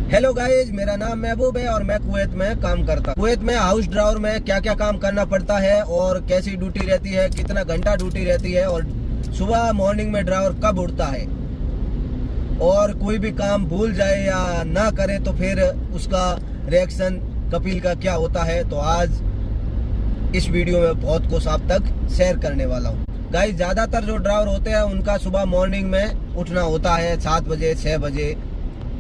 Hello guys, मेरा नाम महबूब है और मैं कुवैत में काम करता हूँ। कुवैत में हाउस ड्राइवर में क्या क्या काम करना पड़ता है और कैसी ड्यूटी रहती है, कितना घंटा ड्यूटी रहती है और सुबह मॉर्निंग में ड्राइवर कब उठता है और कोई भी काम भूल जाए या ना करे तो फिर उसका रिएक्शन कपिल का क्या होता है, तो आज इस वीडियो में बहुत कुछ आप तक शेयर करने वाला हूँ। गाइज, ज्यादातर जो ड्राइवर होते हैं उनका सुबह मॉर्निंग में उठना होता है 7 बजे 6 बजे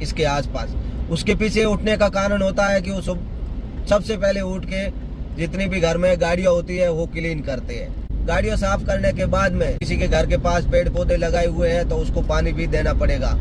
इसके आसपास। उसके पीछे उठने का कारण होता है कि वो सबसे पहले उठ के जितनी भी घर में गाड़ियां होती है वो क्लीन करते हैं। गाड़ियां साफ करने के बाद में किसी के घर के पास पेड़ पौधे लगाए हुए हैं तो उसको पानी भी देना पड़ेगा।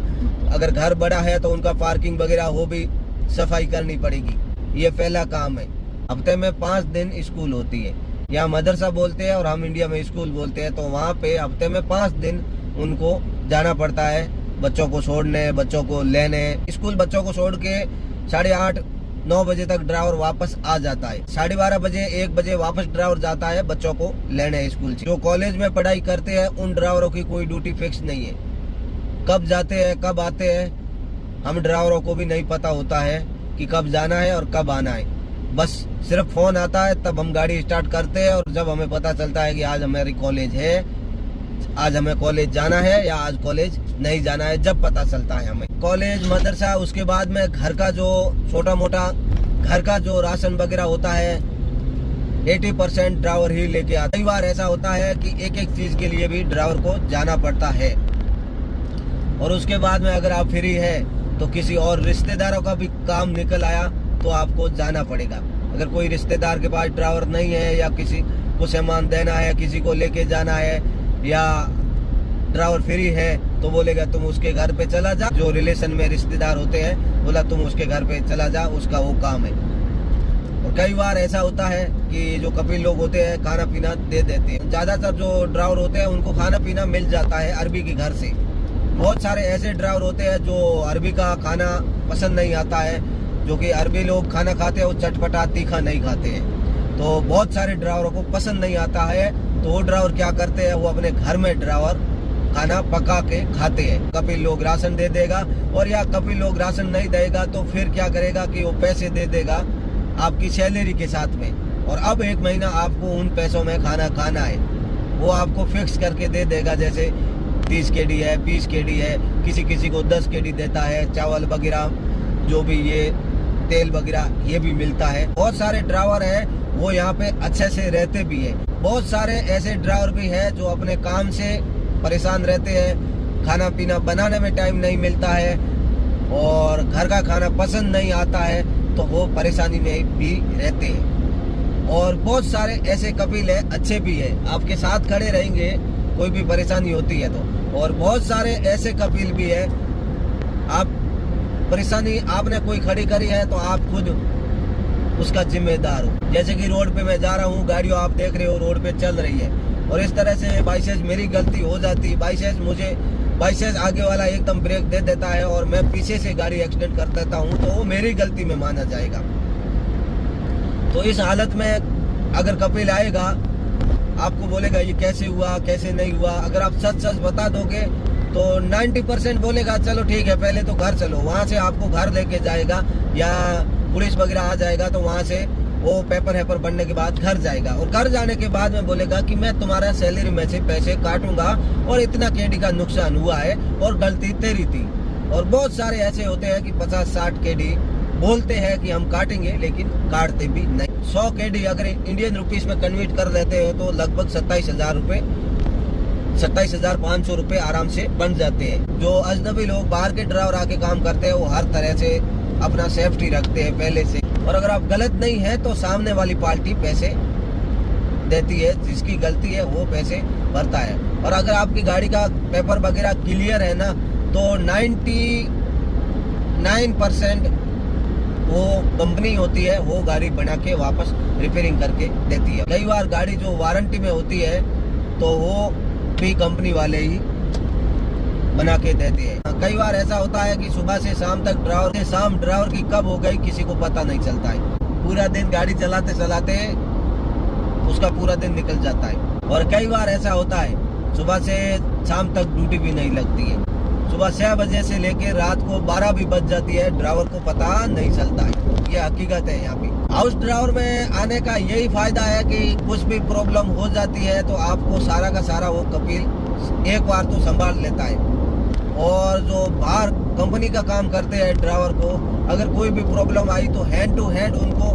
अगर घर बड़ा है तो उनका पार्किंग वगैरह वो भी सफाई करनी पड़ेगी। ये पहला काम है। हफ्ते में 5 दिन स्कूल होती है, यहाँ मदरसा बोलते हैं और हम इंडिया में स्कूल बोलते हैं। तो वहाँ पे हफ्ते में 5 दिन उनको जाना पड़ता है, बच्चों को छोड़ने, बच्चों को लेने। स्कूल बच्चों को छोड़ के 8:30 9 बजे तक ड्राइवर वापस आ जाता है। 12:30 बजे 1 बजे वापस ड्राइवर जाता है बच्चों को लेने स्कूल से। जो कॉलेज में पढ़ाई करते हैं उन ड्राइवरों की कोई ड्यूटी फिक्स नहीं है, कब जाते हैं कब आते हैं हम ड्राइवरों को भी नहीं पता होता है कि कब जाना है और कब आना है। बस सिर्फ फोन आता है तब हम गाड़ी स्टार्ट करते हैं और जब हमें पता चलता है कि आज हमारी कॉलेज है, आज हमें कॉलेज जाना है या आज कॉलेज नहीं जाना है, जब पता चलता है हमें। कॉलेज मदरसा, उसके बाद में घर का जो छोटा मोटा घर का जो राशन वगैरह होता है 80% ड्राइवर ही लेके आता है। कई बार ऐसा होता है कि एक एक चीज के लिए भी ड्राइवर को जाना पड़ता है। और उसके बाद में अगर आप फ्री है तो किसी और रिश्तेदारों का भी काम निकल आया तो आपको जाना पड़ेगा। अगर कोई रिश्तेदार के पास ड्राइवर नहीं है या किसी को सामान देना है, किसी को लेके जाना है या ड्राइवर फ्री है तो बोलेगा तुम उसके घर पे चला जा। जो रिलेशन में रिश्तेदार होते हैं बोला तुम उसके घर पे चला जा, उसका वो काम है। और कई बार ऐसा होता है कि जो कपिल लोग होते हैं खाना पीना दे देते हैं। ज्यादातर जो ड्राइवर होते हैं उनको खाना पीना मिल जाता है अरबी के घर से। बहुत सारे ऐसे ड्राइवर होते हैं जो अरबी का खाना पसंद नहीं आता है, जो कि अरबी लोग खाना खाते हैं वो चटपटा तीखा नहीं खाते हैं। तो बहुत सारे ड्राइवरों को पसंद नहीं आता है, तो वो ड्राइवर क्या करते हैं, वो अपने घर में ड्राइवर खाना पका के खाते हैं। कपिल लोग राशन दे देगा और या कपिल लोग राशन नहीं देगा तो फिर क्या करेगा कि वो पैसे दे देगा आपकी सैलरी के साथ में। और अब 1 महीना आपको उन पैसों में खाना खाना है, वो आपको फिक्स करके दे देगा। जैसे 30 KD है, 20 KD है, किसी किसी को 10 KD देता है। चावल वगैरह जो भी ये तेल वगैरह ये भी मिलता है। बहुत सारे ड्राइवर हैं वो यहाँ पे अच्छे से रहते भी है। बहुत सारे ऐसे ड्राइवर भी है जो अपने काम से परेशान रहते हैं, खाना पीना बनाने में टाइम नहीं मिलता है और घर का खाना पसंद नहीं आता है तो वो परेशानी में भी रहते हैं। और बहुत सारे ऐसे कपिल है अच्छे भी है, आपके साथ खड़े रहेंगे कोई भी परेशानी होती है तो। और बहुत सारे ऐसे कपिल भी है, आप परेशानी आपने कोई खड़ी करी है तो आप खुद उसका जिम्मेदार हो। जैसे कि रोड पे मैं जा रहा हूँ, गाड़ियों आप देख रहे हो रोड पे चल रही है और इस तरह से बाइसेंस मेरी गलती हो जाती है, बाइसेंस आगे वाला एकदम ब्रेक दे देता है और मैं पीछे से गाड़ी एक्सीडेंट कर देता हूँ तो वो मेरी गलती में माना जाएगा। तो इस हालत में अगर कपिल आएगा आपको बोलेगा ये कैसे हुआ कैसे नहीं हुआ। अगर आप सच सच बता दोगे तो 90% बोलेगा चलो ठीक है पहले तो घर चलो, वहाँ से आपको घर लेके जाएगा या पुलिस वगैरह आ जाएगा तो वहाँ से वो पेपर वेपर बनने के बाद घर जाएगा। और घर जाने के बाद में बोलेगा कि मैं तुम्हारा सैलरी में से पैसे काटूंगा और इतना KD का नुकसान हुआ है और गलती तेरी थी। और बहुत सारे ऐसे होते हैं कि 50-60 KD बोलते हैं कि हम काटेंगे लेकिन काटते भी नहीं। 100 KD अगर इंडियन रुपीस में कन्वर्ट कर लेते हैं तो लगभग 27,000 रुपए 27,500 रुपए आराम से बन जाते हैं। जो अजनबी लोग बाहर के ड्राइवर आके काम करते हैं वो हर तरह से अपना सेफ्टी रखते हैं पहले से। और अगर आप गलत नहीं है तो सामने वाली पार्टी पैसे देती है, जिसकी गलती है वो पैसे भरता है। और अगर आपकी गाड़ी का पेपर वगैरह क्लियर है ना तो 99% वो कंपनी होती है वो गाड़ी बना के वापस रिपेयरिंग करके देती है। कई बार गाड़ी जो वारंटी में होती है तो वो भी कंपनी वाले ही बना के देते हैं। कई बार ऐसा होता है कि सुबह से शाम तक ड्राइवर की कब हो गई किसी को पता नहीं चलता है। पूरा दिन गाड़ी चलाते चलाते उसका पूरा दिन निकल जाता है। और कई बार ऐसा होता है सुबह से शाम तक ड्यूटी भी नहीं लगती है। सुबह 6 बजे से लेके रात को 12 भी बज जाती है, ड्राइवर को पता नहीं चलता है। ये हकीकत है यहाँ पे। हाउस ड्राइवर में आने का यही फायदा है कि कुछ भी प्रॉब्लम हो जाती है तो आपको सारा का सारा वो कपिल एक बार तो संभाल लेता है। और जो बाहर कंपनी का काम करते हैं ड्राइवर को, अगर कोई भी प्रॉब्लम आई तो हैंड टू हैंड उनको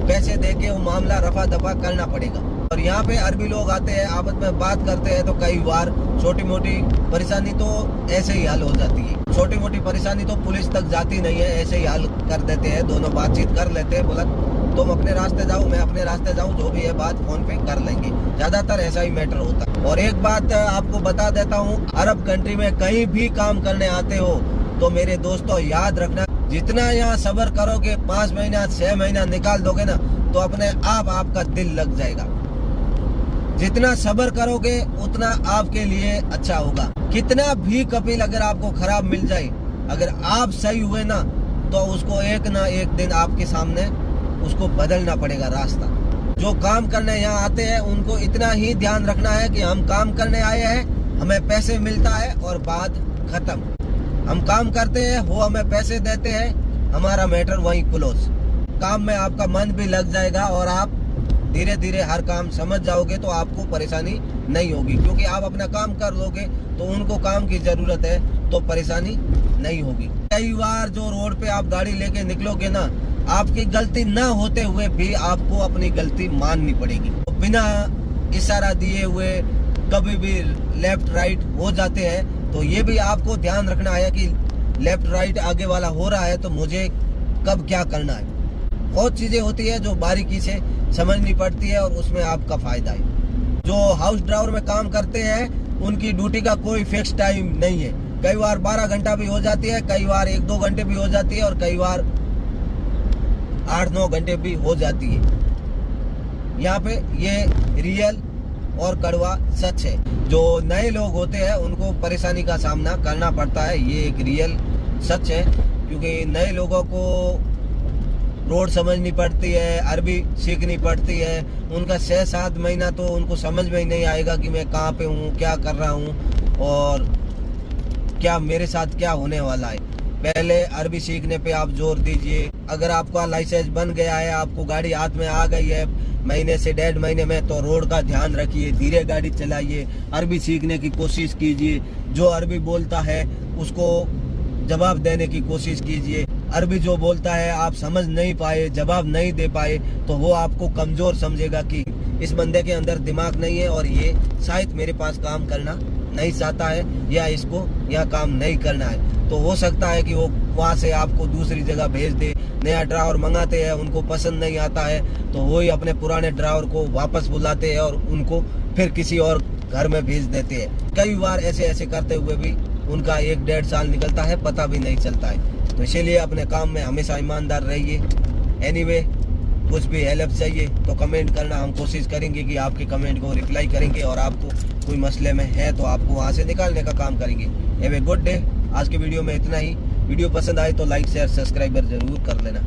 पैसे देके वो मामला रफा दफा करना पड़ेगा। और यहाँ पे अरबी लोग आते हैं, आपस में बात करते हैं तो कई बार छोटी मोटी परेशानी तो ऐसे ही हल हो जाती है। छोटी मोटी परेशानी तो पुलिस तक जाती नहीं है, ऐसे ही हल कर देते हैं, दोनों बातचीत कर लेते हैं। बोला तुम अपने रास्ते जाओ, मैं अपने रास्ते जाऊँ, जो भी है बात फोन पे कर लेंगे। ज्यादातर ऐसा ही मैटर होता है। और एक बात आपको बता देता हूँ, अरब कंट्री में कहीं भी काम करने आते हो तो मेरे दोस्तों याद रखना, जितना यहाँ सब्र करोगे 5 महीना 6 महीना निकाल दोगे ना तो अपने आप आपका दिल लग जाएगा। जितना सब्र करोगे उतना आपके लिए अच्छा होगा। कितना भी कपिल अगर आपको खराब मिल जाए, अगर आप सही हुए ना तो उसको एक ना एक दिन आपके सामने उसको बदलना पड़ेगा रास्ता। जो काम करने यहाँ आते हैं उनको इतना ही ध्यान रखना है कि हम काम करने आए हैं, हमें पैसे मिलता है और बात खत्म। हम काम करते हैं, वो हमें पैसे देते हैं, हमारा मैटर वहीं क्लोज। काम में आपका मन भी लग जाएगा और आप धीरे धीरे हर काम समझ जाओगे तो आपको परेशानी नहीं होगी, क्योंकि आप अपना काम कर लोगे तो उनको काम की जरूरत है तो परेशानी नहीं होगी। कई बार जो रोड पे आप गाड़ी लेके निकलोगे ना, आपकी गलती ना होते हुए भी आपको अपनी गलती माननी पड़ेगी। तो बिना इशारा दिए हुए कभी भी लेफ्ट राइट हो जाते हैं, तो ये भी आपको ध्यान रखना है कि लेफ्ट राइट आगे वाला हो रहा है तो मुझे कब क्या करना है। बहुत चीजें होती है जो बारीकी से समझनी पड़ती है और उसमें आपका फायदा है। जो हाउस ड्राइवर में काम करते हैं उनकी ड्यूटी का कोई फिक्स टाइम नहीं है। कई बार 12 घंटा भी हो जाती है, कई बार 1-2 घंटे भी हो जाती है और कई बार 8-9 घंटे भी हो जाती है। यहाँ पे ये रियल और कड़वा सच है। जो नए लोग होते हैं उनको परेशानी का सामना करना पड़ता है, ये एक रियल सच है। क्योंकि नए लोगों को रोड समझनी पड़ती है, अरबी सीखनी पड़ती है। उनका 6-7 महीना तो उनको समझ में ही नहीं आएगा कि मैं कहाँ पे हूँ, क्या कर रहा हूँ और क्या मेरे साथ क्या होने वाला है। पहले अरबी सीखने पे आप जोर दीजिए। अगर आपका लाइसेंस बन गया है, आपको गाड़ी हाथ में आ गई है महीने से 1.5 महीने में, तो रोड का ध्यान रखिए, धीरे गाड़ी चलाइए, अरबी सीखने की कोशिश कीजिए। जो अरबी बोलता है उसको जवाब देने की कोशिश कीजिए। अरबी जो बोलता है आप समझ नहीं पाए, जवाब नहीं दे पाए, तो वो आपको कमजोर समझेगा कि इस बंदे के अंदर दिमाग नहीं है और ये शायद मेरे पास काम करना नहीं चाहता है या इसको यह काम नहीं करना है। तो हो सकता है कि वो वहाँ से आपको दूसरी जगह भेज दे। नया ड्राइवर मंगाते हैं, उनको पसंद नहीं आता है तो वही अपने पुराने ड्राइवर को वापस बुलाते हैं और उनको फिर किसी और घर में भेज देते हैं। कई बार ऐसे करते हुए भी उनका 1-1.5 साल निकलता है, पता भी नहीं चलता है। तो इसीलिए अपने काम में हमेशा ईमानदार रहिए। एनीवे, कुछ भी हेल्प चाहिए तो कमेंट करना, हम कोशिश करेंगे कि आपके कमेंट को रिप्लाई करेंगे और आपको कोई मसले में है तो आपको वहाँ से निकालने का काम करेंगे। Have a good day. आज के वीडियो में इतना ही। वीडियो पसंद आए तो लाइक शेयर सब्सक्राइबर जरूर कर लेना।